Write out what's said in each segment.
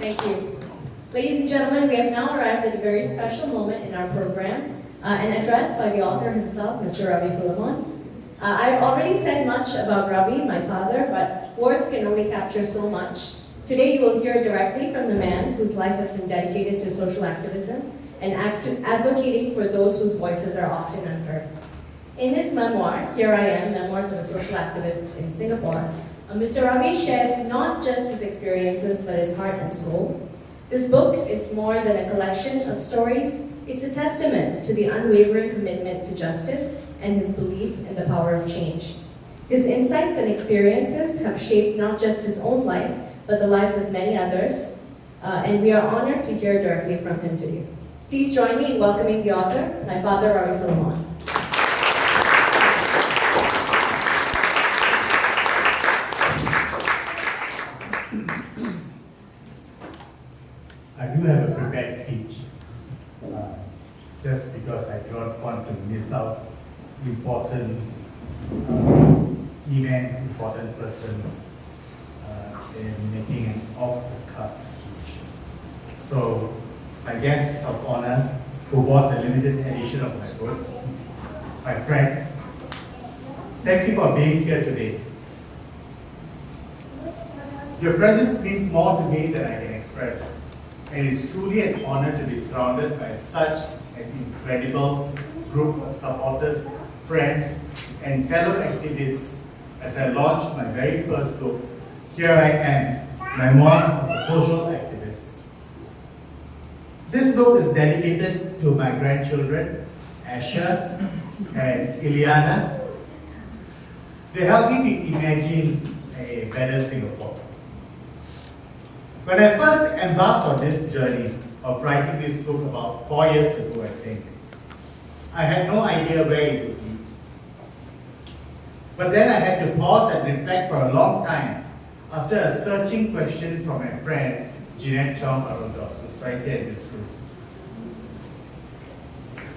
Thank you. Ladies and gentlemen, we have now arrived at a very special moment in our program, an address by the author himself, Mr. Ravi Philemon. I've already said much about Ravi, my father, but words can only capture so much. Today you will hear directly from the man whose life has been dedicated to social activism and advocating for those whose voices are often unheard. In his memoir, Here I Am, Memoirs of a Social Activist in Singapore, Mr. Ravi shares not just his experiences, but his heart and soul. This book is more than a collection of stories. It's a testament to the unwavering commitment to justice and his belief in the power of change. His insights and experiences have shaped not just his own life, but the lives of many others, and we are honored to hear directly from him today. Please join me in welcoming the author, my father, Ravi Philemon. I do have a prepared speech, just because I don't want to miss out important events, important persons in making an off-the-cuff speech. So, my guests of honor who bought the limited edition of my book, my friends, thank you for being here today. Your presence means more to me than I can express. And it is truly an honor to be surrounded by such an incredible group of supporters, friends, and fellow activists as I launch my very first book, Here I Am, Memoirs of a Social Activist. This book is dedicated to my grandchildren, Asher and Ileana. They help me to imagine a better Singapore. When I first embarked on this journey of writing this book about 4 years ago, I think, I had no idea where it would lead. But then I had to pause and reflect for a long time after a searching question from my friend, Jeanette Chong Arundos, who's right here in this room.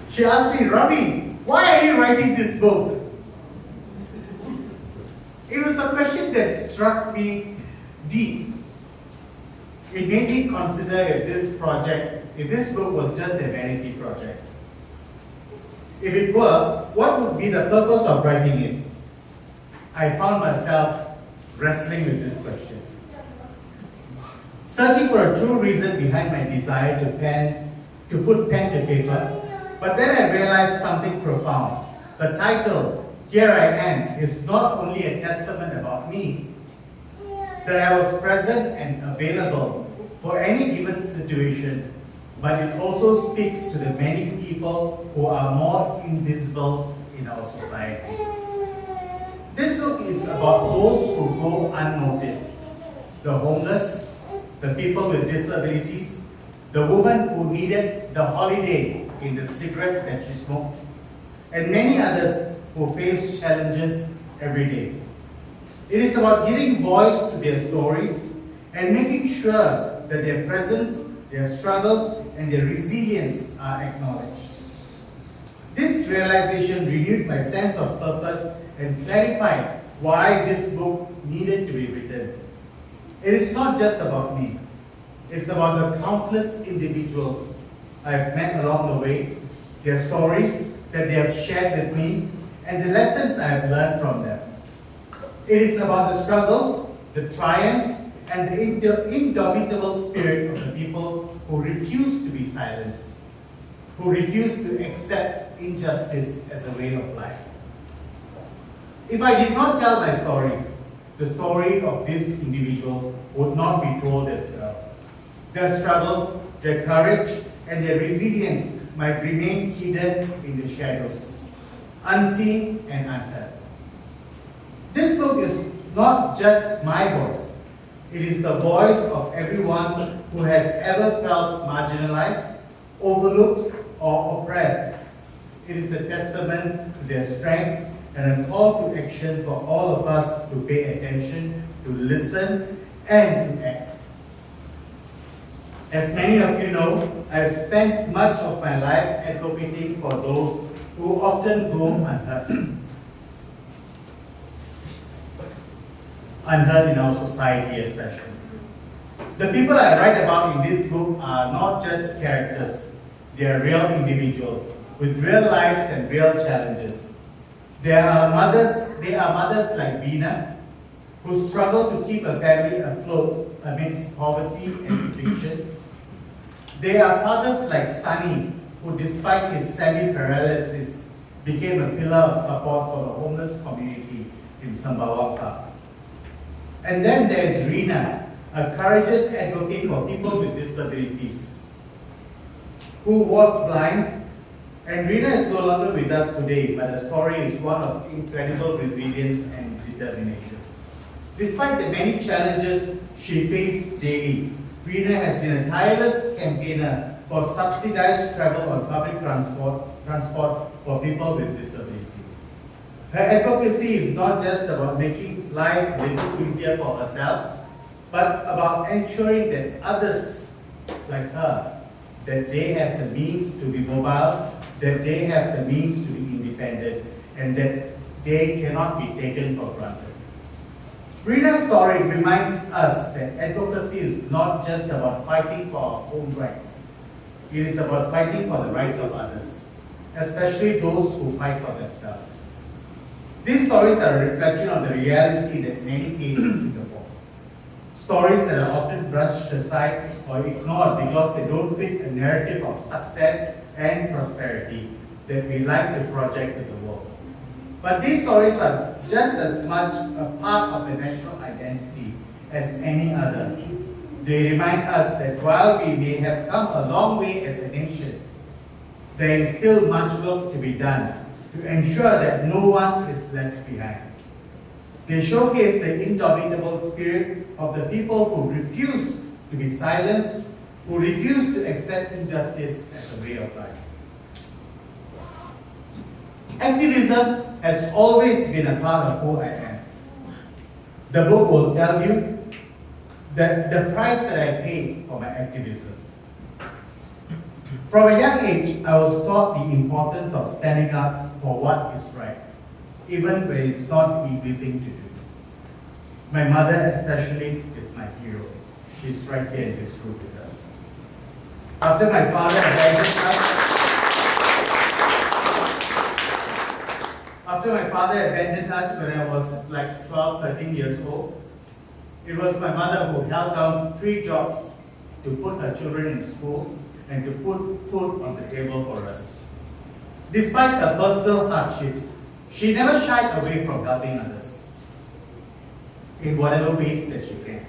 She asked me, Ravi, why are you writing this book? It was a question that struck me deep. It made me consider if this book was just a vanity project. If it were, what would be the purpose of writing it? I found myself wrestling with this question. Searching for a true reason behind my desire to put pen to paper, but then I realized something profound. The title, Here I Am, is not only a testament about me, that I was present and available for any given situation, but it also speaks to the many people who are more invisible in our society. This book is about those who go unnoticed, the homeless, the people with disabilities, the woman who needed the holiday in the cigarette that she smoked, and many others who face challenges every day. It is about giving voice to their stories and making sure that their presence, their struggles, and their resilience are acknowledged. This realization renewed my sense of purpose and clarified why this book needed to be written. It is not just about me. It's about the countless individuals I've met along the way, their stories that they have shared with me, and the lessons I have learned from them. It is about the struggles, the triumphs, and the indomitable spirit of the people who refuse to be silenced, who refuse to accept injustice as a way of life. If I did not tell my stories, the story of these individuals would not be told as well. Their struggles, their courage, and their resilience might remain hidden in the shadows, unseen and unheard. This book is not just my voice. It is the voice of everyone who has ever felt marginalized, overlooked, or oppressed. It is a testament to their strength and a call to action for all of us to pay attention, to listen, and to act. As many of you know, I have spent much of my life advocating for those who often go unheard. Unheard in our society especially. The people I write about in this book are not just characters. They are real individuals with real lives and real challenges. They are mothers like Veena, who struggle to keep a family afloat amidst poverty and eviction. They are fathers like Sunny, who despite his semi-paralysis became a pillar of support for the homeless community in Sembawang Park. And then there is Rina, a courageous advocate for people with disabilities, who was blind. And Rina is no longer with us today, but the story is one of incredible resilience and determination. Despite the many challenges she faced daily, Rina has been a tireless campaigner for subsidized travel on public transport for people with disabilities. Her advocacy is not just about making life a little easier for herself, but about ensuring that others like her, that they have the means to be mobile, that they have the means to be independent, and that they cannot be taken for granted. Rina's story reminds us that advocacy is not just about fighting for our own rights. It is about fighting for the rights of others, especially those who fight for themselves. These stories are a reflection of the reality that many face in Singapore. Stories that are often brushed aside or ignored because they don't fit a narrative of success and prosperity that we like to project to the world. But these stories are just as much a part of the national identity as any other. They remind us that while we may have come a long way as a nation, there is still much work to be done to ensure that no one is left behind. They showcase the indomitable spirit of the people who refuse to be silenced, who refuse to accept injustice as a way of life. Activism has always been a part of who I am. The book will tell you the price that I paid for my activism. From a young age, I was taught the importance of standing up for what is right, even when it's not an easy thing to do. My mother especially is my hero. She's right here in this room with us. After my father abandoned us when I was like 12, 13 years old, it was my mother who held down 3 jobs to put her children in school and to put food on the table for us. Despite her personal hardships, she never shied away from helping others in whatever ways that she can.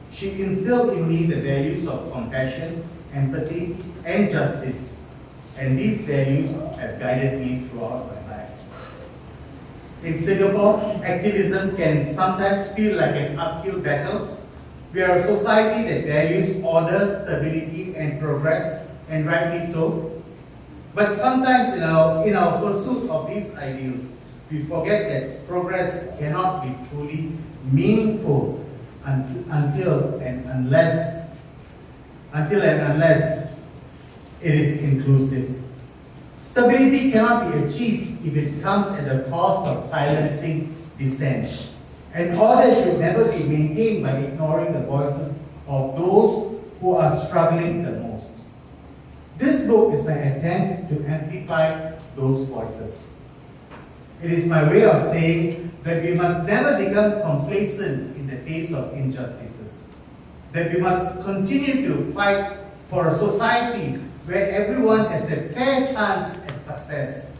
She instilled in me the values of compassion, empathy, and justice, and these values have guided me throughout my life. In Singapore, activism can sometimes feel like an uphill battle. We are a society that values order, stability, and progress, and rightly so. But sometimes in our pursuit of these ideals, we forget that progress cannot be truly meaningful until and unless it is inclusive. Stability cannot be achieved if it comes at the cost of silencing dissent. And order should never be maintained by ignoring the voices of those who are struggling the most. This book is my attempt to amplify those voices. It is my way of saying that we must never become complacent in the face of injustices, that we must continue to fight for a society where everyone has a fair chance at success,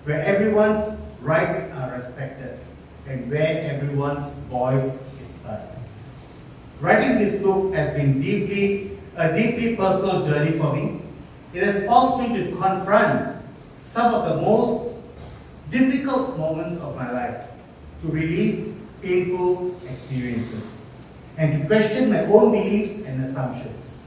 where everyone's rights are respected, and where everyone's voice is heard. Writing this book has been a deeply personal journey for me. It has forced me to confront some of the most difficult moments of my life, to relieve painful experiences, and to question my own beliefs and assumptions.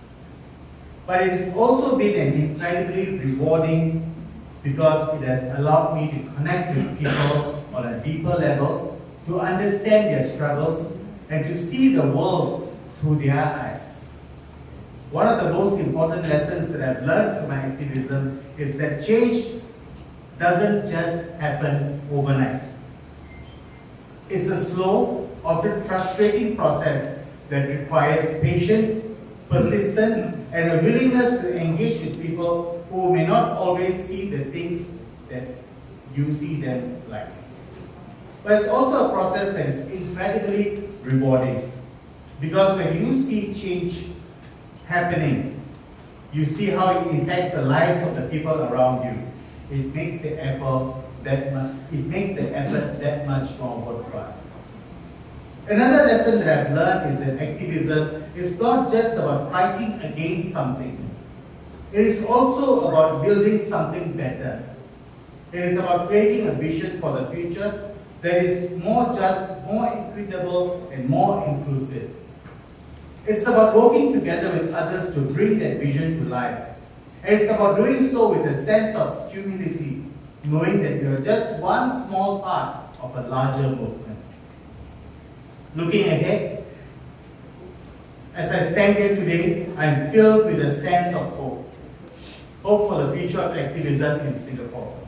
But it has also been an incredibly rewarding because it has allowed me to connect with people on a deeper level, to understand their struggles, and to see the world through their eyes. One of the most important lessons that I've learned through my activism is that change doesn't just happen overnight. It's a slow, often frustrating process that requires patience, persistence, and a willingness to engage with people who may not always see the things that you see them like. But it's also a process that is incredibly rewarding, because when you see change happening, you see how it impacts the lives of the people around you. It makes the effort that much more worthwhile. Another lesson that I've learned is that activism is not just about fighting against something. It is also about building something better. It is about creating a vision for the future that is more just, more equitable, and more inclusive. It's about working together with others to bring that vision to life. And it's about doing so with a sense of humility, knowing that we are just one small part of a larger movement. Looking ahead, as I stand here today, I'm filled with a sense of hope. Hope for the future of activism in Singapore.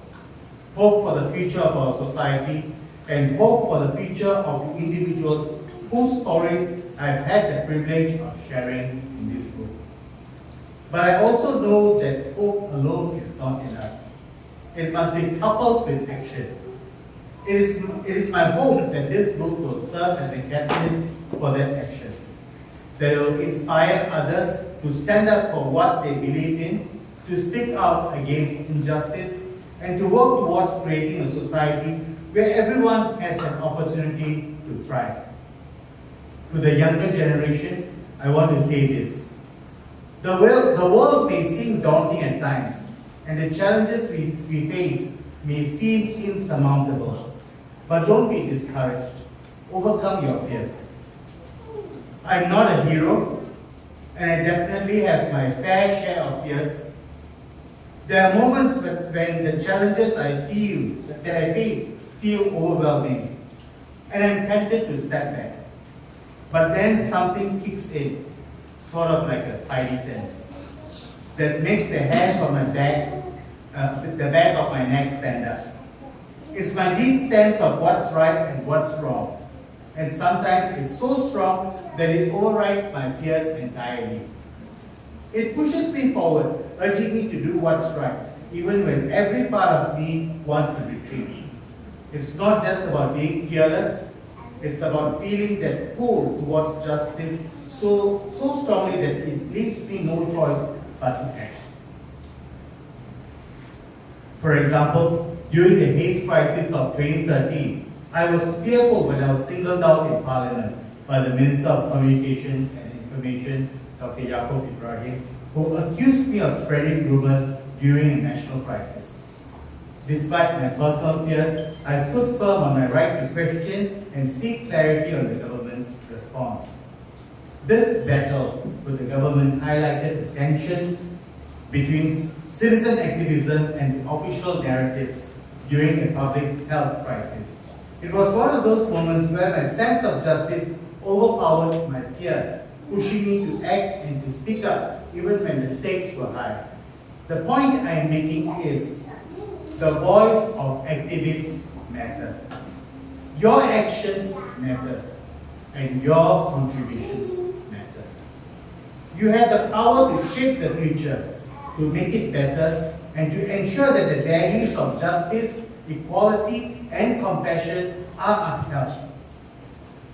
Hope for the future of our society, and hope for the future of the individuals whose stories I've had the privilege of sharing in this book. But I also know that hope alone is not enough. It must be coupled with action. It is my hope that this book will serve as a catalyst for that action, that it will inspire others to stand up for what they believe in, to speak out against injustice, and to work towards creating a society where everyone has an opportunity to thrive. To the younger generation, I want to say this. The world may seem daunting at times, and the challenges we face may seem insurmountable. But don't be discouraged. Overcome your fears. I'm not a hero, and I definitely have my fair share of fears. There are moments when the challenges that I face feel overwhelming, and I'm tempted to step back. But then something kicks in, sort of like a spidey sense, that makes the hairs on my back, the back of my neck stand up. It's my deep sense of what's right and what's wrong. And sometimes it's so strong that it overrides my fears entirely. It pushes me forward, urging me to do what's right, even when every part of me wants to retreat. It's not just about being fearless, it's about feeling that pull towards justice so strongly that it leaves me no choice but to act. For example, during the haze crisis of 2013, I was fearful when I was singled out in Parliament by the Minister of Communications and Information, Dr. Yaakob Ibrahim, who accused me of spreading rumors during a national crisis. Despite my personal fears, I stood firm on my right to question and seek clarity on the government's response. This battle with the government highlighted the tension between citizen activism and the official narratives during a public health crisis. It was one of those moments where my sense of justice overpowered my fear, pushing me to act and to speak up even when the stakes were high. The point I am making is, the voice of activists matter. Your actions matter, and your contributions matter. You have the power to shape the future, to make it better, and to ensure that the values of justice, equality, and compassion are upheld.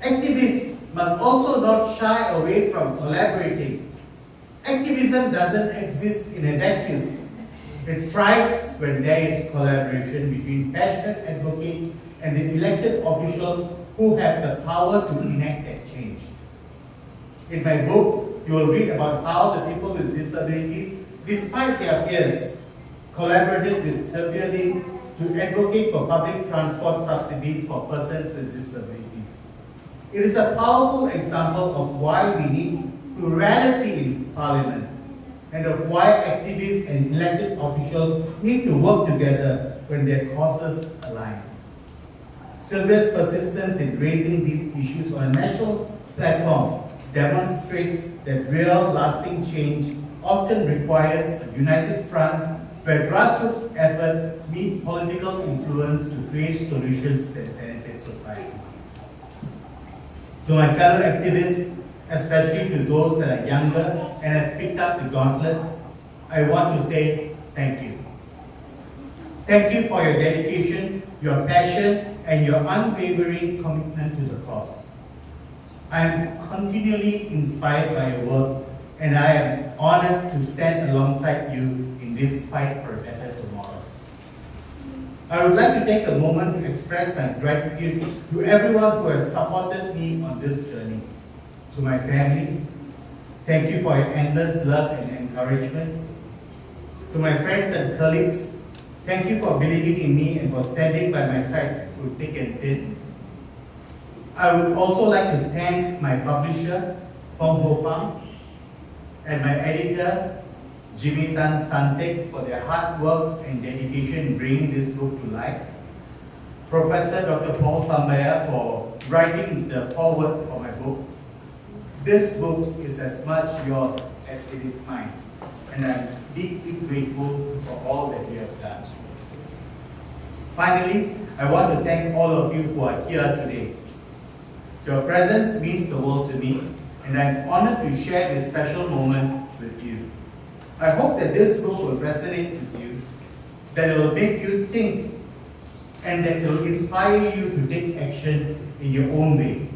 Activists must also not shy away from collaborating. Activism doesn't exist in a vacuum. It thrives when there is collaboration between passionate advocates and the elected officials who have the power to enact that change. In my book, you will read about how the people with disabilities, despite their fears, collaborated with severely to advocate for public transport subsidies for persons with disabilities. It is a powerful example of why we need plurality in Parliament, and of why activists and elected officials need to work together when their causes align. Sylvia's persistence in raising these issues on a national platform demonstrates that real, lasting change often requires a united front where grassroots effort meet political influence to create solutions that benefit society. To my fellow activists, especially to those that are younger and have picked up the gauntlet, I want to say thank you. Thank you for your dedication, your passion, and your unwavering commitment to the cause. I am continually inspired by your work, and I am honored to stand alongside you in this fight for a better tomorrow. I would like to take a moment to express my gratitude to everyone who has supported me on this journey. To my family, thank you for your endless love and encouragement. To my friends and colleagues, thank you for believing in me and for standing by my side through thick and thin. I would also like to thank my publisher, Fong Ho Fang, and my editor, Jimmy Tan Santik, for their hard work and dedication in bringing this book to life. Professor Dr. Paul Tambaya for writing the foreword for my book. This book is as much yours as it is mine, and I'm deeply grateful for all that you have done. Finally, I want to thank all of you who are here today. Your presence means the world to me, and I'm honored to share this special moment with you. I hope that this book will resonate with you, that it will make you think, and that it will inspire you to take action in your own way.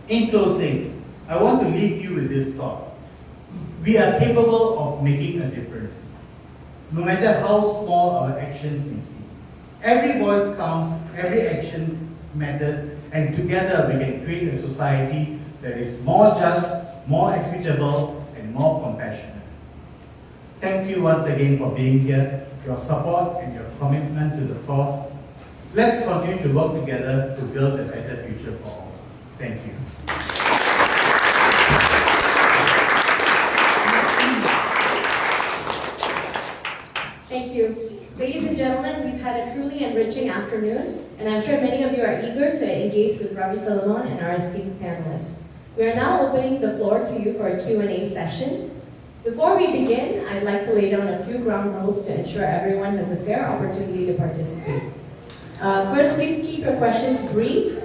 In closing, I want to leave you with this thought. We are capable of making a difference, no matter how small our actions may seem. Every voice counts, every action matters, and together we can create a society that is more just, more equitable, and more compassionate. Thank you once again for being here, your support and your commitment to the cause. Let's continue to work together to build a better future for all. Thank you. Thank you. Ladies and gentlemen, we've had a truly enriching afternoon, and I'm sure many of you are eager to engage with Ravi Philemon and our esteemed panelists. We are now opening the floor to you for a Q&A session. Before we begin, I'd like to lay down a few ground rules to ensure everyone has a fair opportunity to participate. First, please keep your questions brief.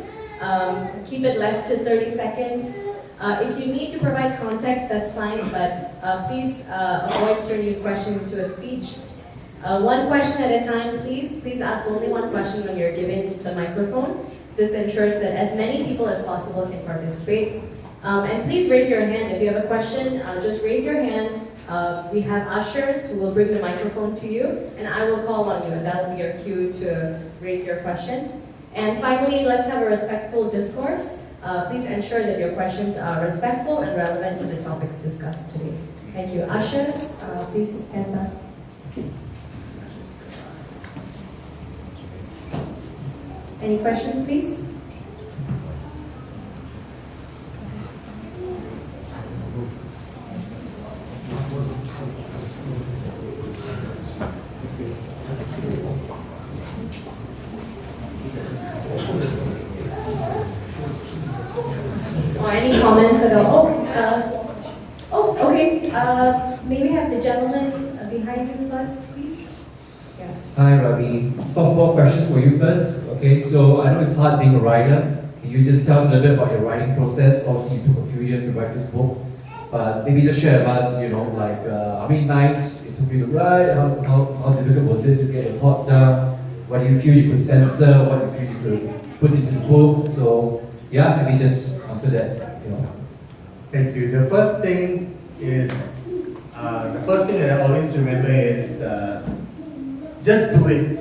Keep it less than 30 seconds. If you need to provide context, that's fine, but please avoid turning your question into a speech. One question at a time, please. Please ask only one question when you're given the microphone. This ensures that as many people as possible can participate. And please raise your hand. If you have a question, just raise your hand. We have ushers who will bring the microphone to you, and I will call on you, and that will be your cue to raise your question. And finally, let's have a respectful discourse. Please ensure that your questions are respectful and relevant to the topics discussed today. Thank you. Ushers, please stand up. Any questions, please? Or any comments at all? Okay. May we have the gentleman behind you first, please? Yeah. Hi Ravi, softball question for you first. Okay, so I know it's hard being a writer. Can you just tell us a little bit about your writing process? Obviously you took a few years to write this book, but maybe just share with us, like how many nights it took you to write, how difficult was it to get your thoughts down, what do you feel you could censor, what do you feel you could put into the book? So yeah, maybe just answer that. Thank you. The first thing that I always remember is just do it.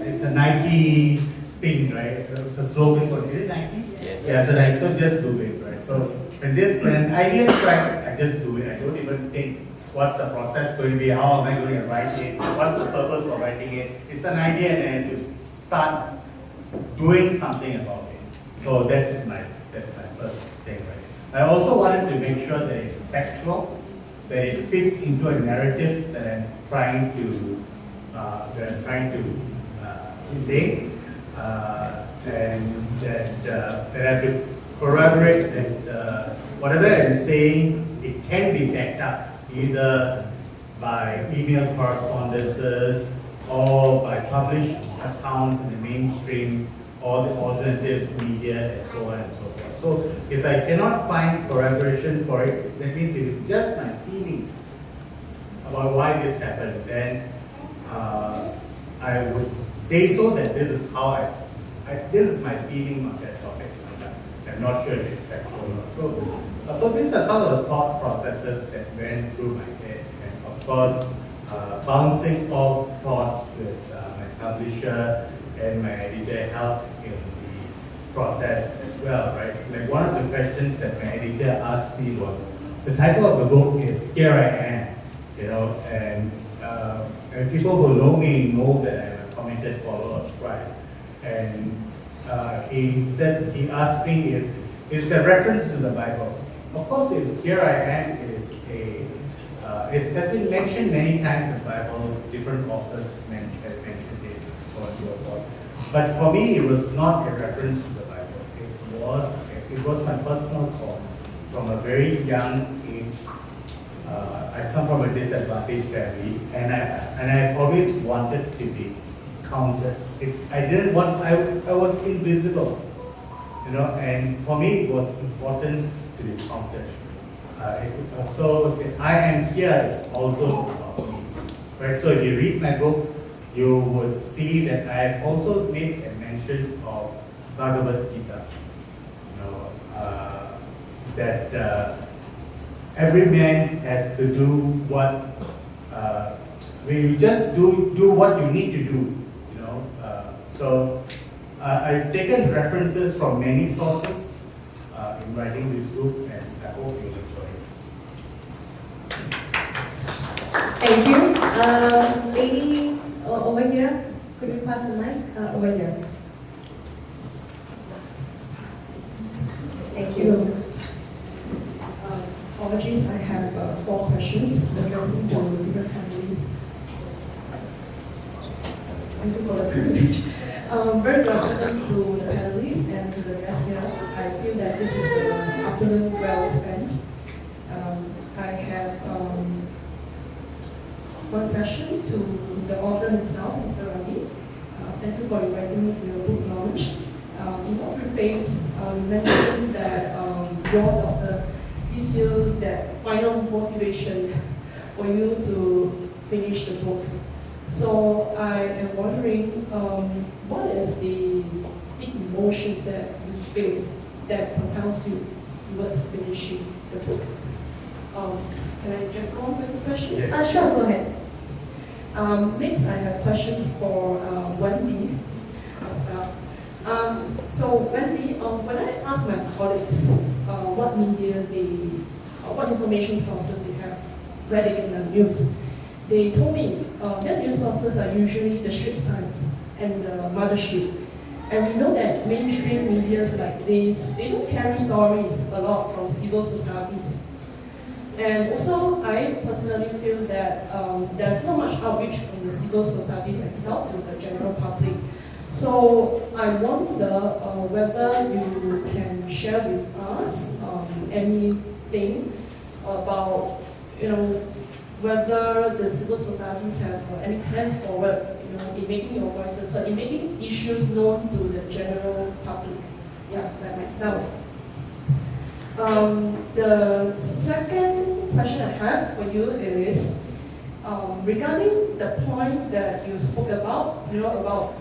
It's a Nike thing, right? It's a slogan for, is it Nike? Yeah. So just do it, right? So when an idea strikes, I just do it. I don't even think what's the process going to be, how am I going to write it, what's the purpose for writing it. It's an idea and I have to start doing something about it. So that's my first thing, right? I also wanted to make sure that it's factual, that it fits into a narrative that I'm trying to say, and that I have to corroborate that whatever I'm saying, it can be backed up either by email correspondences or by published accounts in the mainstream all the alternative media and so on and so forth. So if I cannot find corroboration for it, that means if it's just my feelings about why this happened, then I would say so that this is how this is my feeling on that topic. I'm not sure if it's factual or not. So these are some of the thought processes that went through my head, and of course, bouncing off thoughts with my publisher and my editor helped in the process as well, right? Like one of the questions that my editor asked me was, the title of the book is Here I Am, and people who know me know that I'm a committed follower of Christ. And he asked me if it's a reference to the Bible. Of course, Here I Am is it has been mentioned many times in the Bible, different authors have mentioned it, and so on and so forth. But for me, it was not a reference to the Bible. It was my personal call from a very young age. I come from a disadvantaged family, and I always wanted to be counted. I was invisible, and for me it was important to be counted. So I Am Here is also about me, right? So if you read my book, you would see that I have also made a mention of Bhagavad Gita, that every man has to do what we just do what you need to do, So I've taken references from many sources in writing this book, and I hope you'll enjoy it. Thank you. Lady over here, could you pass the mic? Over here. Thank you. Apologies, I have 4 questions addressing to different panelists. Thank you for the privilege. Very welcome to the panelists and to the guests here. I feel that this is an afternoon well spent. I have one question to the author himself, Mr. Ravi. Thank you for inviting me to your book launch. In your preface, you mentioned that your author gives you that final motivation for you to finish the book. So I am wondering, what is the deep emotions that you feel that propels you towards finishing the book? Can I just go on with the questions? Yes. Sure, go ahead. Next, I have questions for Wendy as well. So Wendy, when I asked my colleagues what media what information sources they have read in the news, they told me that news sources are usually the Straits Times and the Mothership. And we know that mainstream medias like this, they don't carry stories a lot from civil societies. And also, I personally feel that there's not much outreach from the civil societies themselves to the general public. So I wonder whether you can share with us anything about, whether the civil societies have any plans forward, in making your voices heard, in making issues known to the general public, like myself. The second question I have for you is regarding the point that you spoke about, about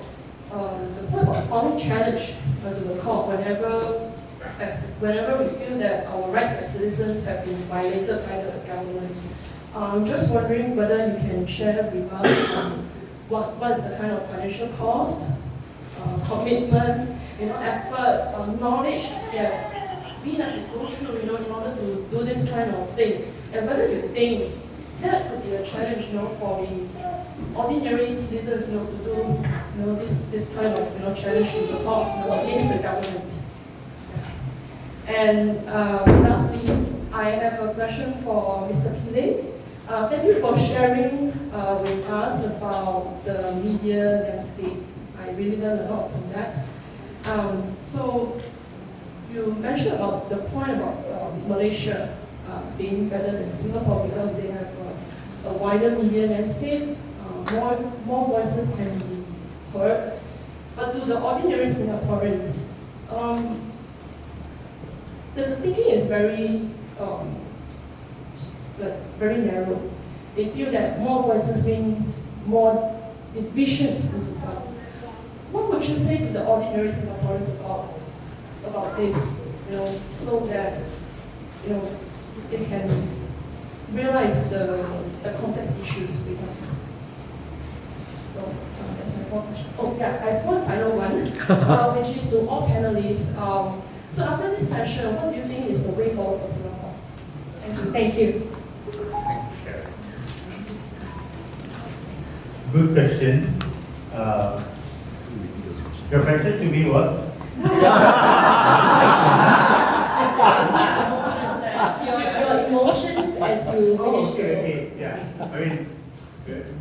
the point of founding challenge to the court whenever we feel that our rights as citizens have been violated by the government. I'm just wondering whether you can share with us what is the kind of financial cost, commitment, effort, knowledge that we have to go through, in order to do this kind of thing, and whether you think that could be a challenge, for the ordinary citizens, to do, this kind of, challenge to the court, against the government. And lastly, I have a question for Mr. Pillay. Thank you for sharing with us about the media landscape. I really learned a lot from that. So you mentioned about the point about Malaysia being better than Singapore because they have a wider media landscape, more voices can be heard. But to the ordinary Singaporeans, the thinking is very, very narrow. They feel that more voices means more divisions in society. What would you say to the ordinary Singaporeans about this? So that they can realize the complex issues behind this. So that's my fourth question. Oh yeah, I have one final one, which is to all panelists. So after this session, what do you think is the way forward for Singapore? Thank you. Thank you. Good questions. Your question to me was? Your emotions as you finish the book. Okay, yeah. I mean,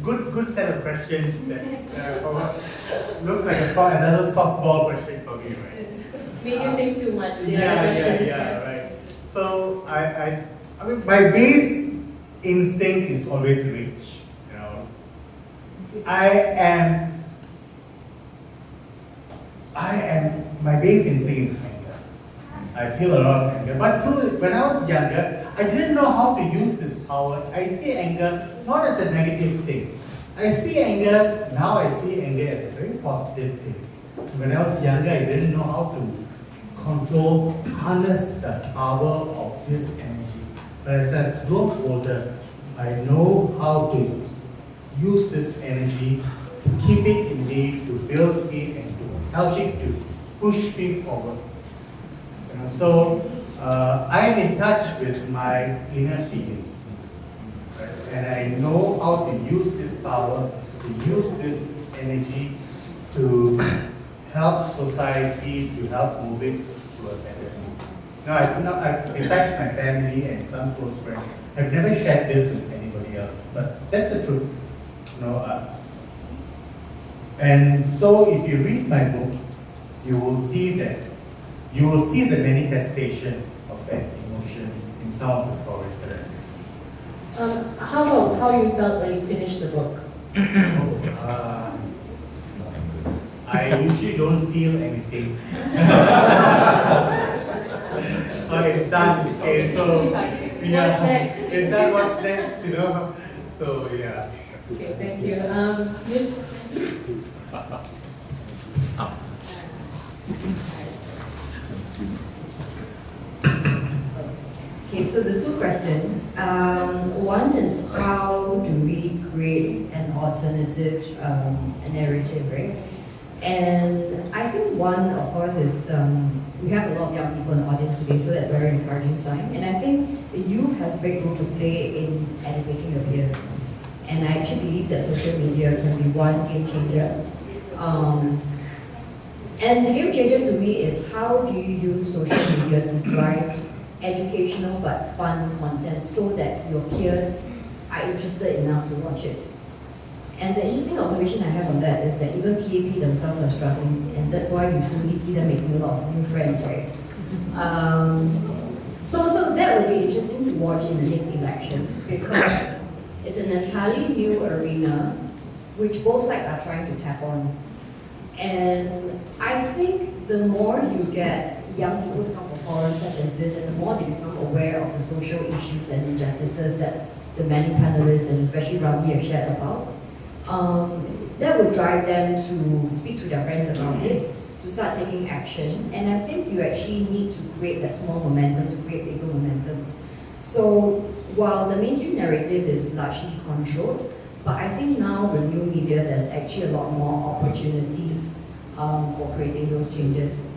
good set of questions that looks like another softball question for me, right? Made you think too much. The other Yeah, questions. right. So I mean, my base instinct is always rich. My base instinct is anger. I feel a lot of anger. But when I was younger, I didn't know how to use this power. I see anger not as a negative thing. Now I see anger as a very positive thing. When I was younger, I didn't know how to harness the power of this energy. But as I've grown older, I know how to use this energy to keep it in me, to build me, and to help it to push me forward. So I'm in touch with my inner feelings, right? And I know how to use this power, to use this energy to help society, to help move it to a better place. Now, besides my family and some close friends, I've never shared this with anybody else, but that's the truth. And so if you read my book, you will see the manifestation of that emotion in some of the stories that I read. How about how you felt when you finished the book? I usually don't feel anything. It's done. Okay, so What's next? It's done. What's next? So yeah. Okay, thank you. Yes. Okay, so the two questions. One is how do we create an alternative narrative, right? And I think one, of course, is we have a lot of young people in the audience today, so that's a very encouraging sign. And I think the youth has a big role to play in educating your peers. And I actually believe that social media can be one game changer. And the game changer to me is how do you use social media to drive educational but fun content so that your peers are interested enough to watch it. And the interesting observation I have on that is that even PAP themselves are struggling, and that's why you usually see them making a lot of new friends, right? So that will be interesting to watch in the next election, because it's an entirely new arena which both sides are trying to tap on. And I think the more you get young people to come for forums such as this, and the more they become aware of the social issues and injustices that the many panelists, and especially Ravi, have shared about, that would drive them to speak to their friends about it, to start taking action. And I think you actually need to create that small momentum to create bigger momentums. So while the mainstream narrative is largely controlled, but I think now the new media, there's actually a lot more opportunities for creating those changes.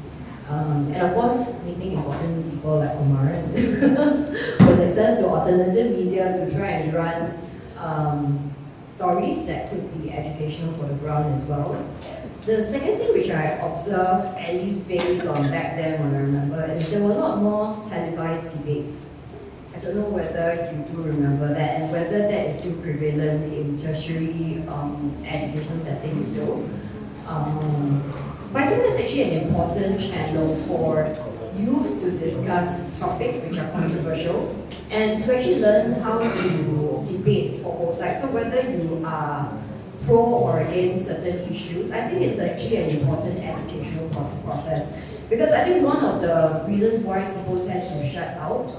And of course, meeting important people like Omar with access to alternative media to try and run stories that could be educational for the ground as well. The second thing which I observed, at least based on back then when I remember, is there were a lot more televised debates. I don't know whether you do remember that, and whether that is still prevalent in tertiary educational settings still. But I think that's actually an important channel for youth to discuss topics which are controversial and to actually learn how to debate for both sides. So whether you are pro or against certain issues. I think it's actually an important educational process, because I think one of the reasons why people tend to shut out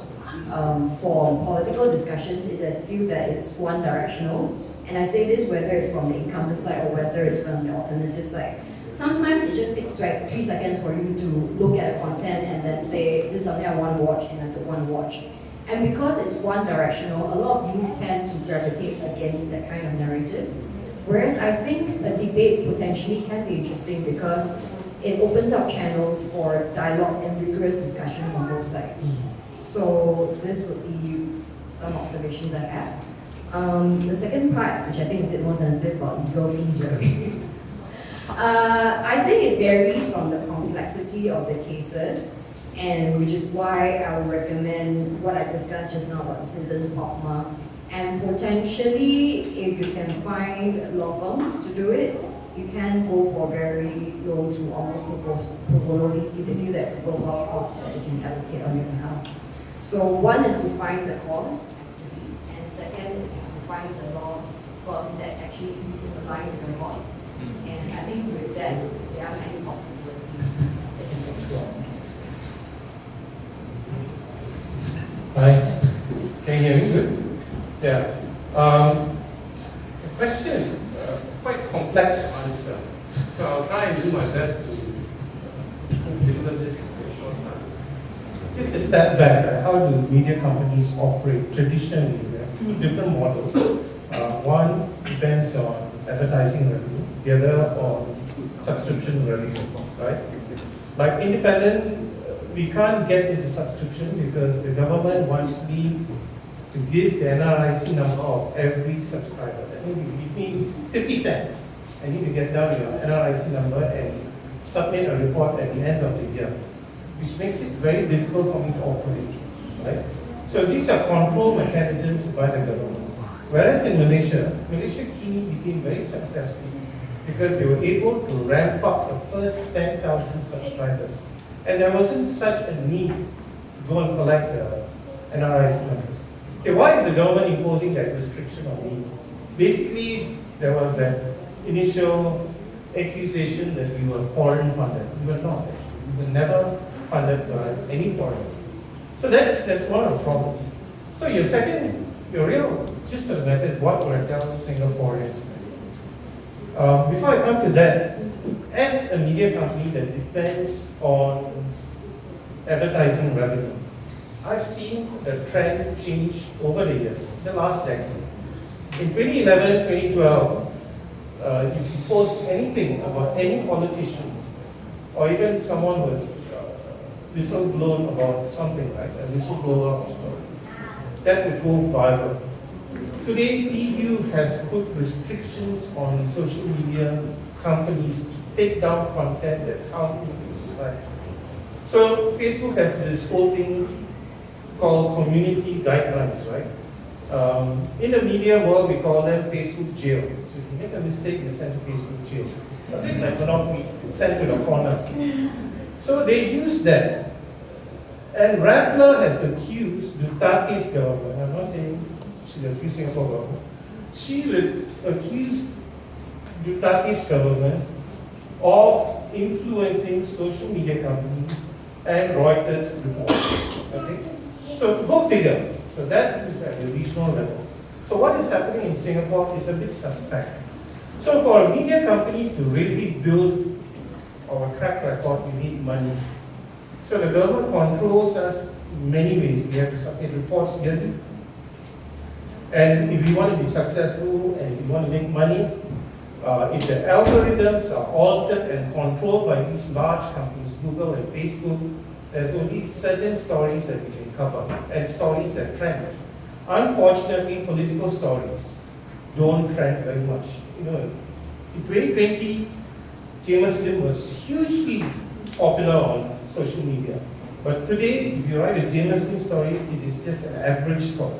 for political discussions is that they feel that it's one directional. And I say this whether it's from the incumbent side or whether it's from the alternative side. Sometimes it just takes like 3 seconds for you to look at the content and then say, this is something I want to watch and I don't want to watch. And because it's one directional, a lot of youth tend to gravitate against that kind of narrative. Whereas I think a debate potentially can be interesting because it opens up channels for dialogues and rigorous discussion on both sides. So this would be some observations I have. The second part, which I think is a bit more sensitive about legal fees, right? I think it varies from the complexity of the cases, and which is why I would recommend what I discussed just now about the citizens' POCMA. And potentially, if you can find law firms to do it, you can go for very low to almost pro bono fees if they feel that's a worthwhile cost that they can allocate on your behalf. So one is to find the cost, and second is to find the law firm that actually is aligned with your cause. And I think with that, there are many possibilities that you can explore. Hi, can you hear me good? Yeah. The question is quite complex to answer, so I'll try and do my best to deliver this in a short time. Just a step back, how do media companies operate traditionally? There are 2 different models. One depends on advertising revenue, the other on subscription revenue, right? Like independent, we can't get into subscription because the government wants me to give the NRIC number of every subscriber. That means if you give me 50 cents, I need to get down your NRIC number and submit a report at the end of the year, which makes it very difficult for me to operate, right? So these are control mechanisms by the government. Whereas in Malaysia Kini became very successful because they were able to ramp up the first 10,000 subscribers. And there wasn't such a need to go and collect the NRIC numbers. Okay, why is the government imposing that restriction on me? Basically, there was that initial accusation that we were foreign funded. We were not actually. We were never funded by any foreign. So that's one of the problems. So your real gist of the matter is what would I tell Singaporeans? Before I come to that, as a media company that depends on advertising revenue, I've seen the trend change over the years, the last decade. In 2011, 2012, if you post anything about any politician, or even someone who was whistleblown about something, right, a whistleblower story, that would go viral. Today, EU has put restrictions on social media companies to take down content that's harmful to society. So Facebook has this whole thing called community guidelines, right? In the media world, we call them Facebook jail. So if you make a mistake, you're sent to Facebook jail. A bit like Monopoly, sent to the corner. So they use that. And Rappler has accused Duterte's government, I'm not saying she accused Singapore government, she accused Duterte's government of influencing social media companies and Reuters reports. Okay? So go figure. So that is at the regional level. So what is happening in Singapore is a bit suspect. So for a media company to really build our track record, we need money. So the government controls us in many ways. We have to submit reports yearly. And if we want to be successful and if we want to make money, if the algorithms are altered and controlled by these large companies, Google and Facebook, there's only certain stories that you can cover and stories that trend. Unfortunately, political stories don't trend very much. You know, in 2020, James Lim was hugely popular on social media. But today, if you write a James Lim story, it is just an average story.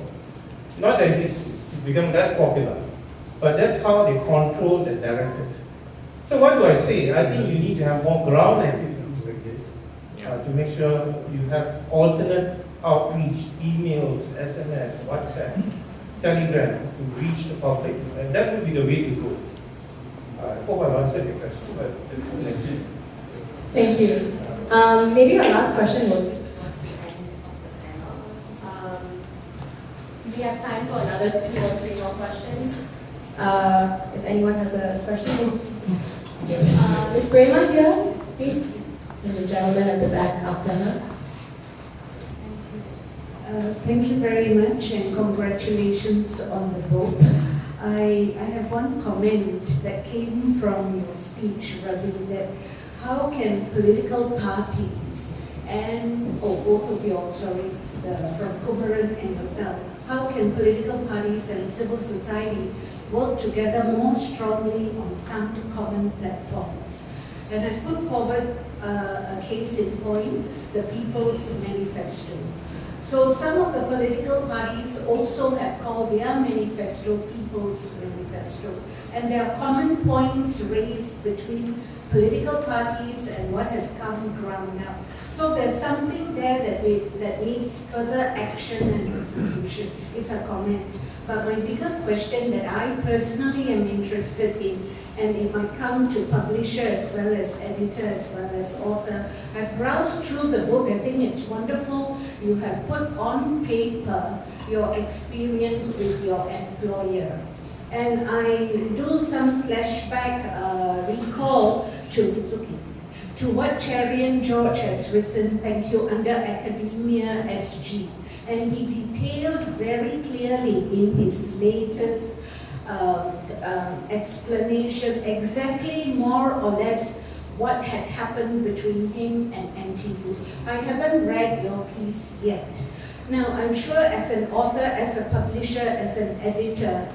Not that he's become less popular, but that's how they control the narrative. So what do I say? I think you need to have more ground activities like this to make sure you have alternate outreach, emails, SMS, WhatsApp, Telegram to reach the public. And that would be the way to go. I hope I've answered your question, but it's in the gist. Thank you. Maybe our last question will. We have time for another 2 or 3 more questions. If anyone has a question, Ms. Brema here, please. And the gentleman at the back after her. Thank you very much and congratulations on the book. I have one comment that came from your speech, Ravi, that how can political parties and, both of you, sorry, from Kumaran and yourself, how can political parties and civil society work together more strongly on some common platforms? And I put forward a case in point, the People's Manifesto. So some of the political parties also have called their manifesto People's Manifesto. And there are common points raised between political parties and what has come ground up. So there's something there that needs further action and execution. It's a comment. But my bigger question that I personally am interested in, and it might come to publisher as well as editor as well as author, I browsed through the book. I think it's wonderful. You have put on paper your experience with your employer. And I do some flashback recall to what Cherian George has written, thank you, under Academia SG. And he detailed very clearly in his latest explanation exactly more or less what had happened between him and NTU. I haven't read your piece yet. Now, I'm sure as an author, as a publisher, as an editor,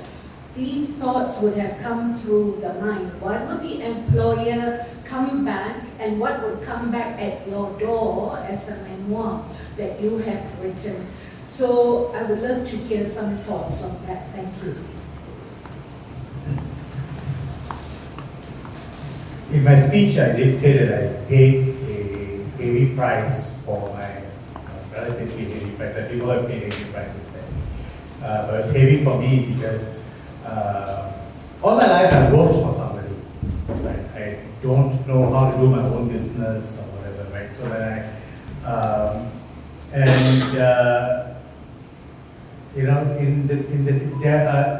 these thoughts would have come through the mind. What would the employer come back, and what would come back at your door as a memoir that you have written? So I would love to hear some thoughts on that. Thank you. In my speech, I did say that I paid a heavy price for my, relatively heavy price, that people have paid heavy prices there. But it was heavy for me because all my life I worked for somebody, right? I don't know how to do my own business or whatever, right? So when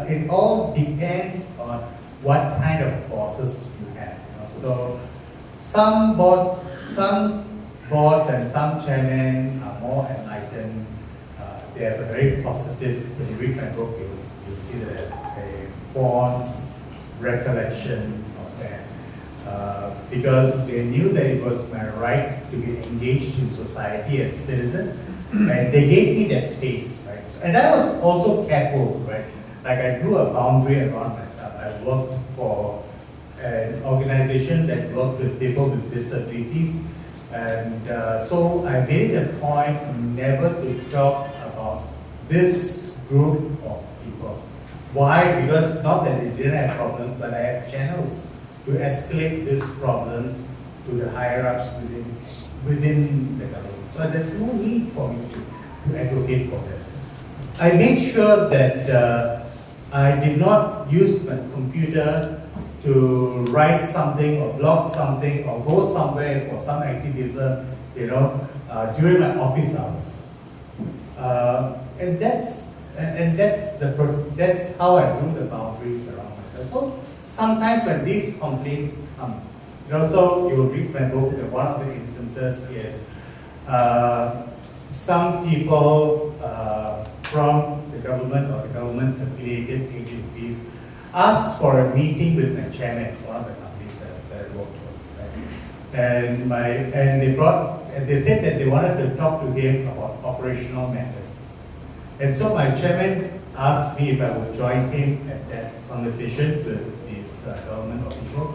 it all depends on what kind of bosses you have. So some boards and some chairmen are more enlightened. They have a very positive, when you read my book, you'll see that a fond recollection of that. Because they knew that it was my right to be engaged in society as a citizen, and they gave me that space, right? So, and I was also careful, right? Like I drew a boundary around myself. I worked for an organization that worked with people with disabilities, and so I made it a point never to talk about this group of people. Why? Because not that they didn't have problems, but I have channels to escalate this problem to the higher ups within the government. So there's no need for me to advocate for them. I made sure that I did not use my computer to write something or blog something or go somewhere for some activism, during my office hours. And that's how I drew the boundaries around myself. So sometimes when these complaints comes, so you will read my book, that one of the instances is some people from the government or the government affiliated agencies asked for a meeting with my chairman for one of the companies that I worked with. Right? And they said that they wanted to talk to him about operational matters. And so my chairman asked me if I would join him at that conversation with these government officials.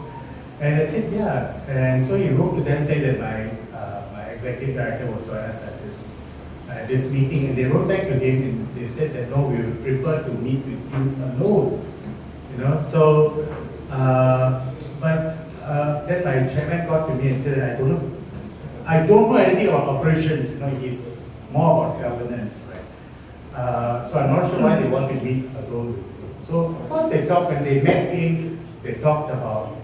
And I said, yeah. And so he wrote to them saying that my executive director will join us at this meeting. And they wrote back to him and they said that no, we would prefer to meet with you alone. So, then my chairman got to me and said, I don't know anything about operations, he's more about governance, right? So I'm not sure why they want to meet alone with you. So of course they talked and they met in they talked about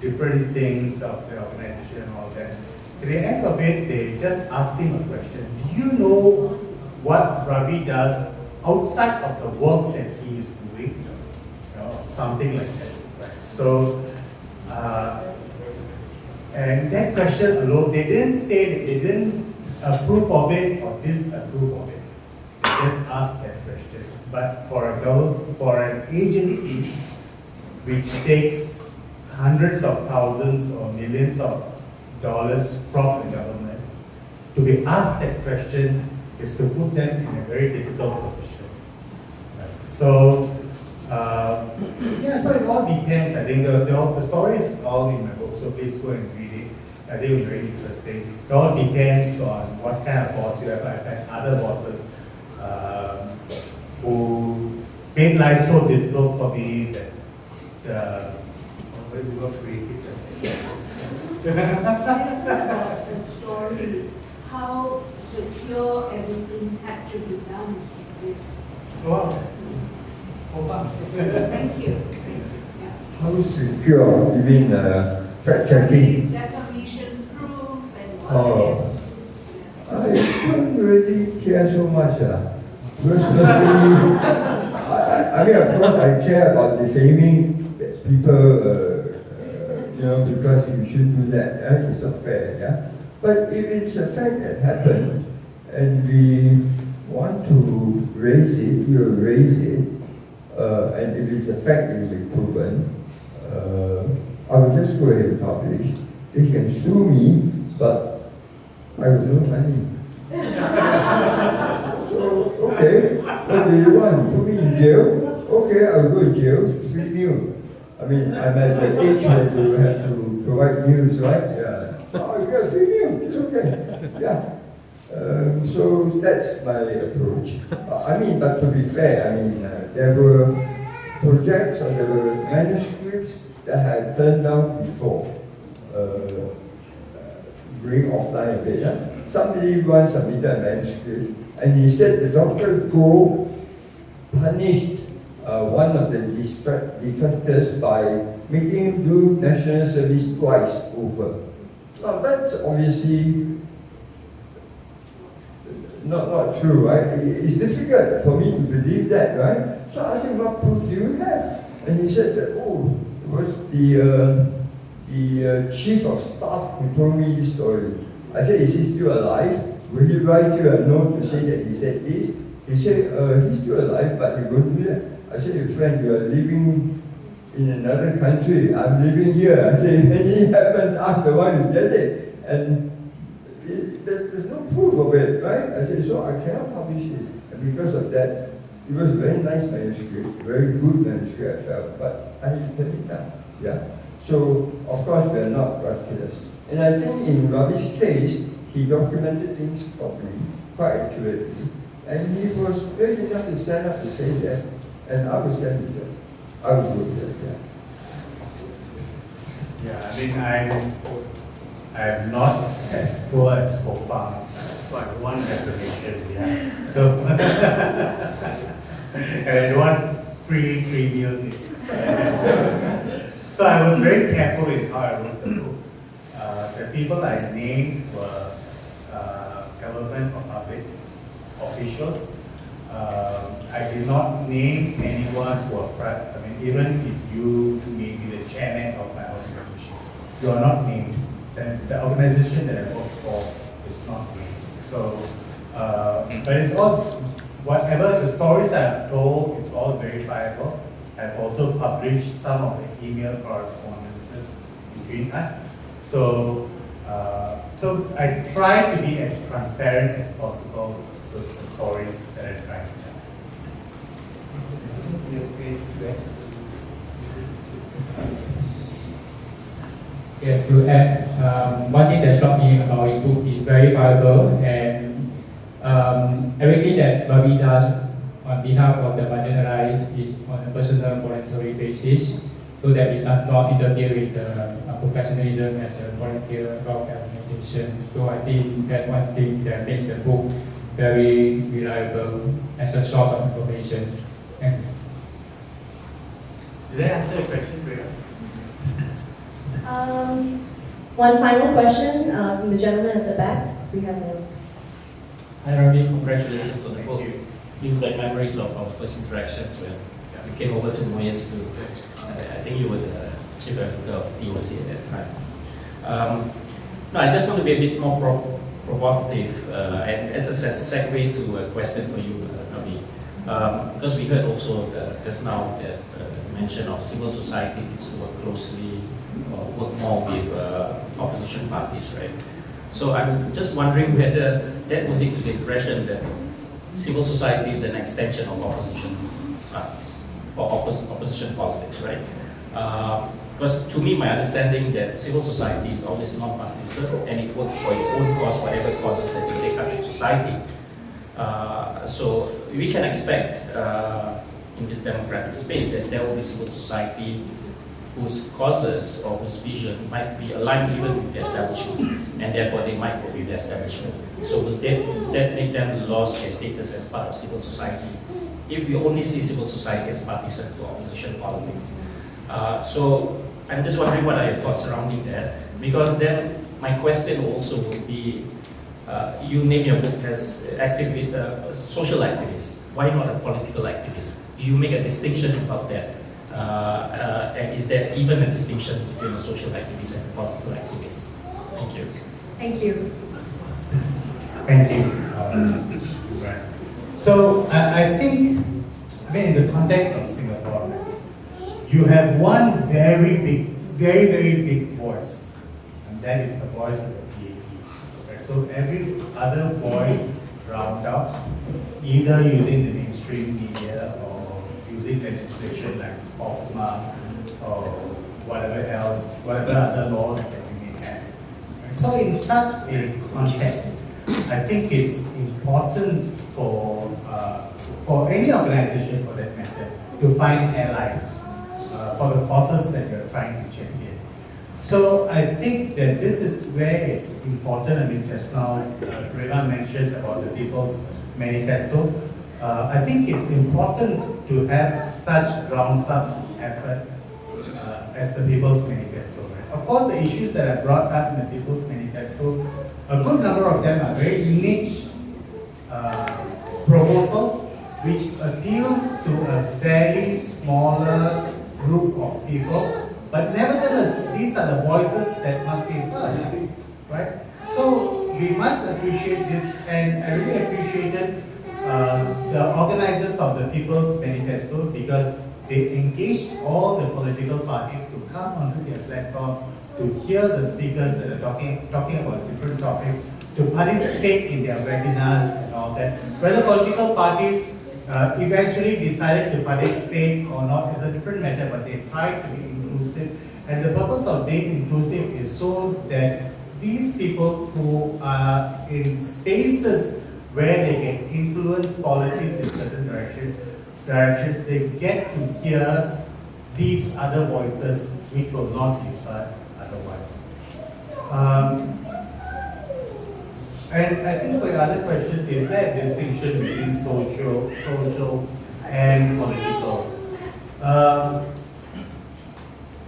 different things of the organization and all that. At the end of it, they just asked him a question. Do you know what Ravi does outside of the work that he is doing? Something like that. Right? So, and that question alone, they didn't say that they didn't approve of it or disapprove of it. They just asked that question. But for an agency which takes hundreds of thousands or millions of dollars from the government, to be asked that question is to put them in a very difficult position. Right? So, so it all depends. I think the story is all in my book, so please go and read it. I think it's very interesting. It all depends on what kind of boss you have. I've had other bosses who made life so difficult for me that we were creative. About the story, how secure everything had to be done. Wow. Oh, Thank you. How secure? You mean fact checking? Defamation proof and Oh, I don't really care so much. Because firstly, I mean, of course, I care about defaming people, because you shouldn't do that. It's not fair. Yeah? But if it's a fact that happened and we want to raise it, we'll raise it. And if it's a fact that will be proven, I will just go ahead and publish. They can sue me, but I will no money. So, okay, what do you want? Put me in jail? Okay, I'll go to jail, free meal. I mean, I'm at the age where they will have to provide meals, right? Yeah. So I'll get a free meal, it's okay. Yeah. So that's my approach. But to be fair, there were projects or there were manuscripts that had turned down before. Bring offline a bit. Somebody once submitted a manuscript and he said the Dr. Goh punished one of the detractors by making him do national service twice over. Now that's obviously not true, right? It's difficult for me to believe that, right? So I asked him, what proof do you have? And he said that, it was the chief of staff who told me this story. I said, is he still alive? Will he write you a note to say that he said this? He said, he's still alive, but he won't do that. I said, friend, you are living in another country. I'm living here. I said, if anything happens, I'm the one who did it. And there's no proof of it, right? I said, so I cannot publish this. And because of that, it was a very nice manuscript, very good manuscript, I felt, but I had to turn it down. Yeah. So, of course, we are not miraculous. And I think in Ravi's case, he documented things properly, quite accurately, and he was brave enough to stand up to say that, and I will stand with him. I will do that, Yeah, I'm not as poor as Kofang, so I don't want recognition, yeah. So, and I don't want free 3 meals. So I was very careful in how I wrote the book. The people I named were government or public officials. I did not name anyone who are private. Even if you may be the chairman of my organization, you are not named. Then the organization that I work for is not named. So, but it's all, whatever the stories I have told, it's all verifiable. I've also published some of the email correspondences between us. So, so I try to be as transparent as possible with the stories that I try to tell. Yes, to add, one thing that struck me about his book is very valuable, and everything that Ravi does on behalf of the marginalized is on a personal voluntary basis, so that it does not interfere with the professionalism as a volunteer organization. So I think that's one thing that makes the book very reliable as a source of information. Did I answer your question, Priya? One final question from the gentleman at the back. We have one. Hi Ravi, congratulations on the book. Brings back memories of our first interactions when you came over to Memoirs to, I think you were the chief editor of DOC at that time. No, I just want to be a bit more provocative, and it's a segue to a question for you, Ravi. Because we heard also just now that mention of civil society needs to work closely or work more with opposition parties, right? So I'm just wondering whether that would lead to the impression that civil society is an extension of opposition parties or opposition politics, right? Because to me, my understanding that civil society is always non-partisan and it works for its own cause, whatever causes that you take up in society. So we can expect in this democratic space that there will be civil society whose causes or whose vision might be aligned even with the establishment, and therefore they might work with the establishment. So will that make them lose their status as part of civil society if we only see civil society as partisan to opposition politics? So I'm just wondering what are your thoughts surrounding that, because then my question also would be, you name your book as social activist. Why not a political activist? Do you make a distinction about that? And is there even a distinction between a social activist and a political activist? Thank you. Thank you. Thank you. Right. So I think, in the context of Singapore, you have one very big voice, and that is the voice of the PAP. Right? So every other voice is drowned out, either using the mainstream media or using legislation like OFMA or whatever else, whatever other laws that we may have. So in such a context, I think it's important for any organization, for that matter, to find allies for the causes that you're trying to champion. So I think that this is where it's important. I mean, just now, Rela mentioned about the People's Manifesto. I think it's important to have such grounds-up effort as the People's Manifesto. Right? Of course, the issues that are brought up in the People's Manifesto, a good number of them are very niche proposals which appeals to a fairly smaller group of people, but nevertheless, these are the voices that must be heard, right? So we must appreciate this, and I really appreciated the organizers of the People's Manifesto because they engaged all the political parties to come onto their platforms, to hear the speakers that are talking about different topics, to participate in their webinars and all that. Whether political parties eventually decided to participate or not is a different matter, but they tried to be inclusive. And the purpose of being inclusive is so that these people who are in spaces where they can influence policies in certain directions, they get to hear these other voices which will not be heard otherwise. And I think for your other questions, is there a distinction between social and political?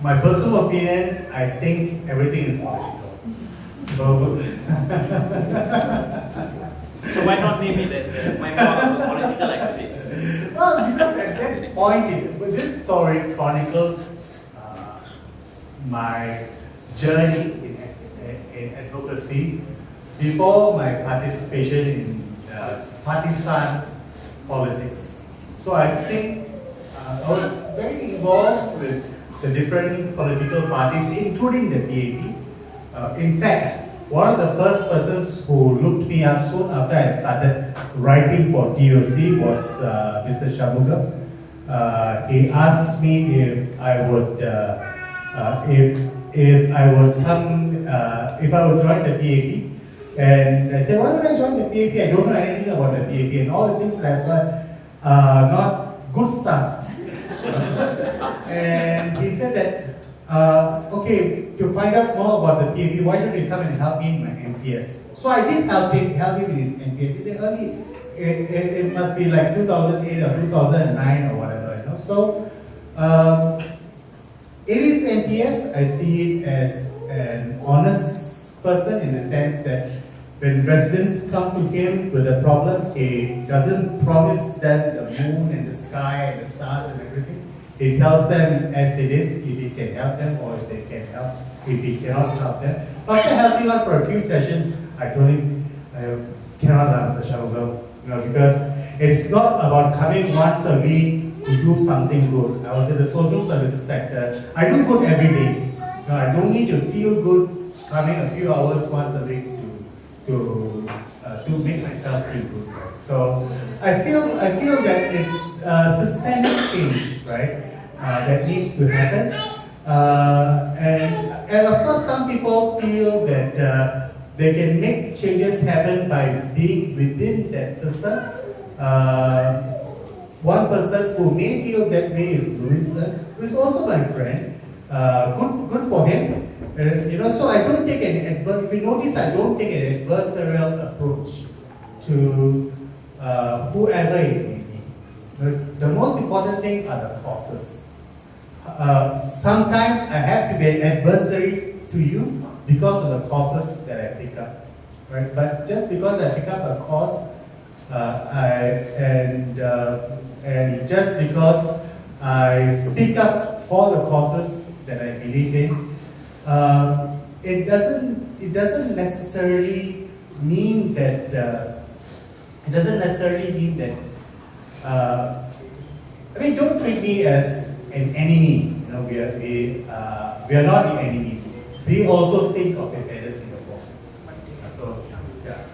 My personal opinion, I think everything is political. So why not name it as my political activist? Well, because at that point, this story chronicles my journey in advocacy before my participation in partisan politics. So I think I was very involved with the different political parties, including the PAP. In fact, one of the first persons who looked me up soon after I started writing for TOC was Mr. Shamugam. He asked me if I would join the PAP. And I said, why would I join the PAP? I don't know anything about the PAP, and all the things that I've heard are not good stuff. And he said that, okay, to find out more about the PAP, why don't you come and help me in my MPS? So I did help him in his MPS. It must be like 2008 or 2009 or whatever, you know. So it is NPS, I see it as an honest person in the sense that when residents come to him with a problem, he doesn't promise them the moon and the sky and the stars and everything. He tells them as it is, if he can help them or if they can help, if he cannot help them. After helping out for a few sessions, I told him, I cannot help Mr. Shalgo, because it's not about coming once a week to do something good. I was in the social services sector. I do good every day. I don't need to feel good coming a few hours once a week to make myself feel good. Right? So I feel that it's systemic change, right, that needs to happen. And of course, some people feel that they can make changes happen by being within that system. One person who may feel that way is Louis, who is also my friend. Good for him. So I don't take if you notice, I don't take an adversarial approach to whoever it may be. The most important thing are the causes. Sometimes I have to be an adversary to you because of the causes that I pick up, right? But just because I pick up a cause, and just because I speak up for the causes that I believe in, it doesn't necessarily mean that don't treat me as an enemy. We are not the enemies. We also think of a better Singapore. So, yeah.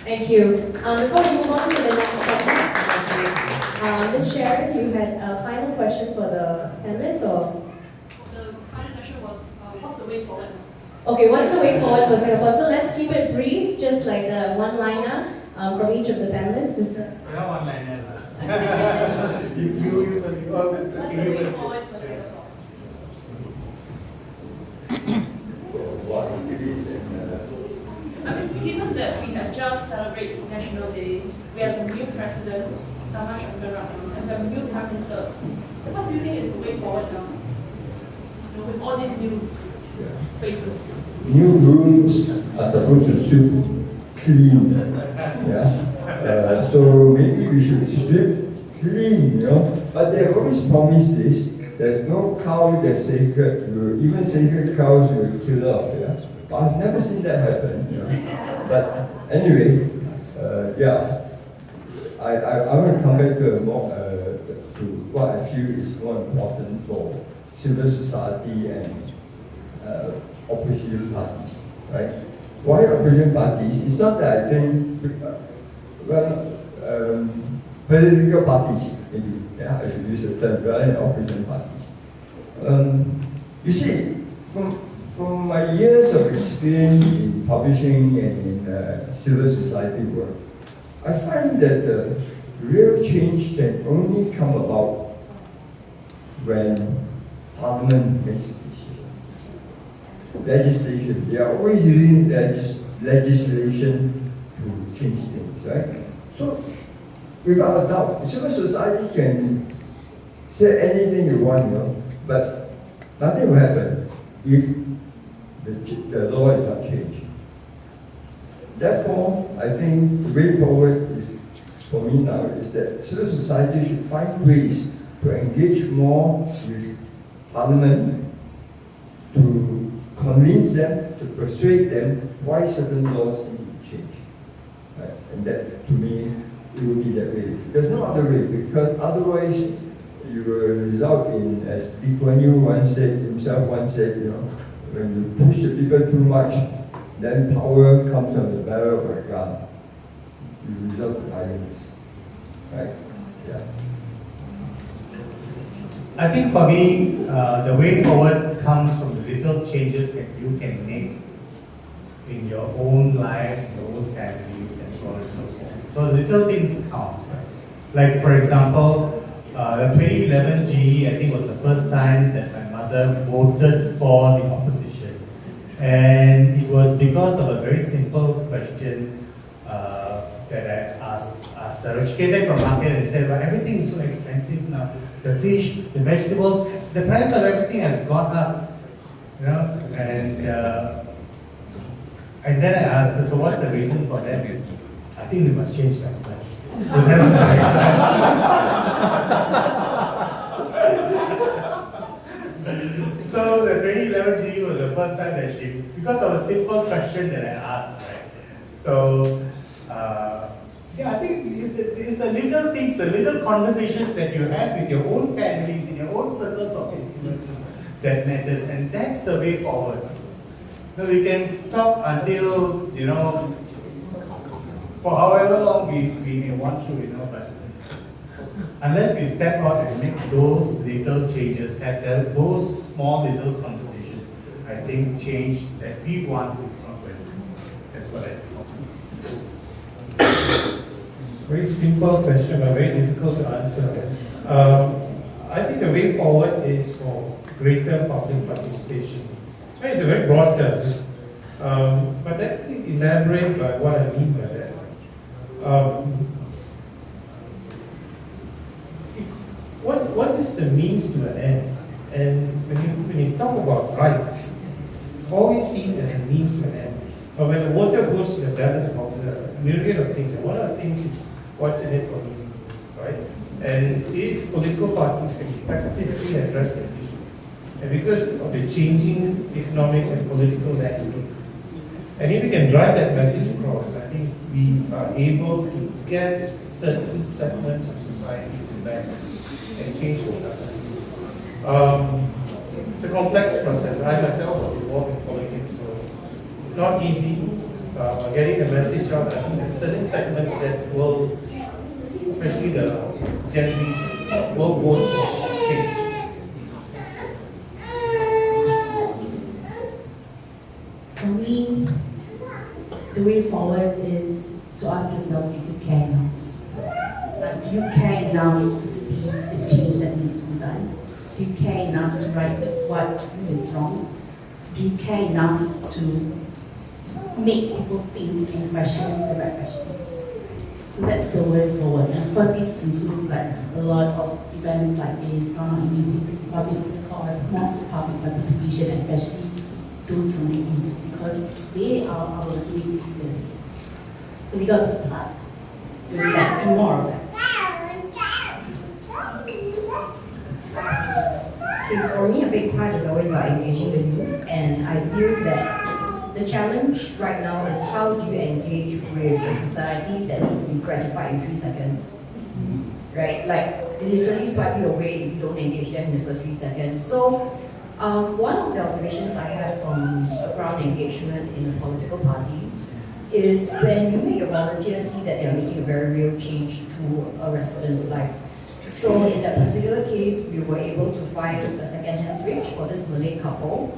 Thank you. Before we move on to the next segment, Ms. Sharon, you had a final question for the panelists, or? The final question was, what's the way forward? Okay, what's the way forward for Singapore? So let's keep it brief, just like a one-liner from each of the panelists. Mr. One-liner. What's the way forward for Singapore? Given that we have just celebrated National Day, we have a new president, Tharman Shanmugaratnam, and we have a new prime minister. What do you think is the way forward now? With all these new faces. New rooms are supposed to sweep clean. Yeah. So maybe we should sweep clean, But they have always promised this. There's no cow that's sacred. Even sacred cows will kill off. Yeah. But I've never seen that happen. But anyway, I want to come back to what I feel is more important for civil society and opposition parties, right? Why opposition parties? It's not that I think, political parties, maybe, I should use the term, rather than opposition parties. You see, from my years of experience in publishing and in civil society work, I find that real change can only come about when Parliament makes a decision. Legislation, they are always using legislation to change things, right? So, without a doubt, civil society can say anything you want, but nothing will happen if the law is not changed. Therefore, I think the way forward is, for me now, is that civil society should find ways to engage more with Parliament, to convince them, to persuade them why certain laws need to be changed. Right? And that, to me, it will be that way. There's no other way, because otherwise you will result in, as Lee Kuan Yew once said, when you push the people too much, then power comes on the barrel of a gun. You result in violence. Right? Yeah. I think for me, the way forward comes from the little changes that you can make in your own lives, in your own families, and so on and so forth. So the little things count, right? Like, for example, the 2011 GE, I think, was the first time that my mother voted for the opposition. And it was because of a very simple question. that I asked her. She came back from market and said, well, everything is so expensive now. The fish, the vegetables, the price of everything has gone up. You know, and then I asked her, so what's the reason for that? I think we must change that. So that was the So the 2011 GD was the first time that she, because of a simple question that I asked, right? So, yeah, I think it's the little things, the little conversations that you have with your own families, in your own circles of influences that matters, and that's the way forward. So we can talk until, you know, for however long we may want to, you know, but unless we step out and make those little changes, have those small little conversations, I think change that we want is not going to come. That's what I think. Very simple question, but very difficult to answer. I think the way forward is for greater public participation. It's a very broad term, but let me elaborate by what I mean by that. What is the means to the end? And when you talk about rights, it's always seen as a means to an end. But when the voter goes to the ballot box, there are a myriad of things, and one of the things is what's in it for me, right? And if political parties can effectively address that issue, and because of the changing economic and political landscape, and if we can drive that message across, I think we are able to get certain segments of society to back and change what happened. It's a complex process. I myself was involved in politics, so not easy. Getting the message out, I think there's certain segments that will, especially the Gen Zs, will vote for change. For me, the way forward is to ask yourself if you care enough. Like, do you care enough to see the change that needs to be done? Do you care enough to right what is wrong? Do you care enough to make people think and question the right questions? So that's the way forward. And of course, this includes like a lot of events like this, drama initiative, public discourse, more public participation, especially those from the youths, because they are our great leaders. So we got to start doing that and more of that. Okay, so for me, a big part is always about engaging the youth, and I feel that the challenge right now is how do you engage with a society that needs to be gratified in 3 seconds, right? Like, they literally swipe you away if you don't engage them in the first 3 seconds. So, one of the observations I had from a ground engagement in a political party is when you make your volunteers see that they are making a very real change to a resident's life. So in that particular case, we were able to find a second-hand fridge for this Malay couple.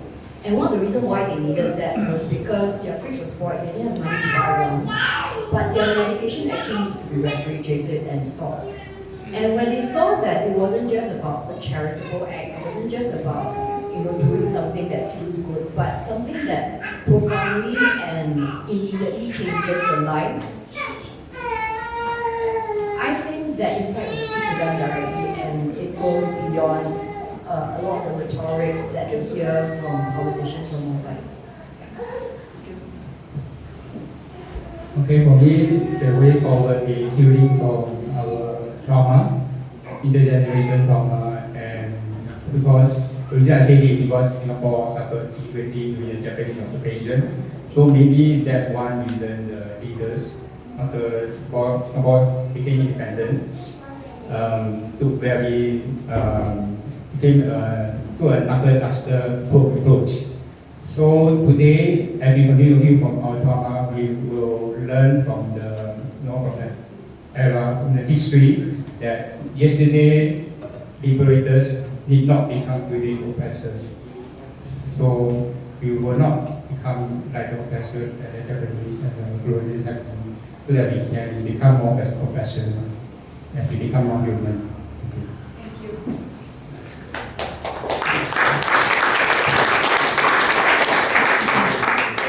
And one of the reasons why they needed that was because their fridge was spoiled, they didn't have money to buy one. But their medication actually needs to be refrigerated and stored. And when they saw that it wasn't just about a charitable act, it wasn't just about doing something that feels good, but something that profoundly and immediately changes their life, I think that impact will speak to them directly, and it goes beyond a lot of the rhetorics that we hear from politicians from outside. Okay, for me, the way forward is healing from our trauma, intergenerational trauma, and because the reason I say this because Singapore suffered frequently during the Japanese occupation, so maybe that's one reason the leaders after Singapore became independent took very became to a knuckle-duster approach. So today, as we continue from our trauma, we will learn from the from the era, from the history that yesterday liberators did not become today's oppressors. So we will not become like the oppressors that the Japanese and the colonialists have been, so that we can become more oppressors as we become more human. Okay.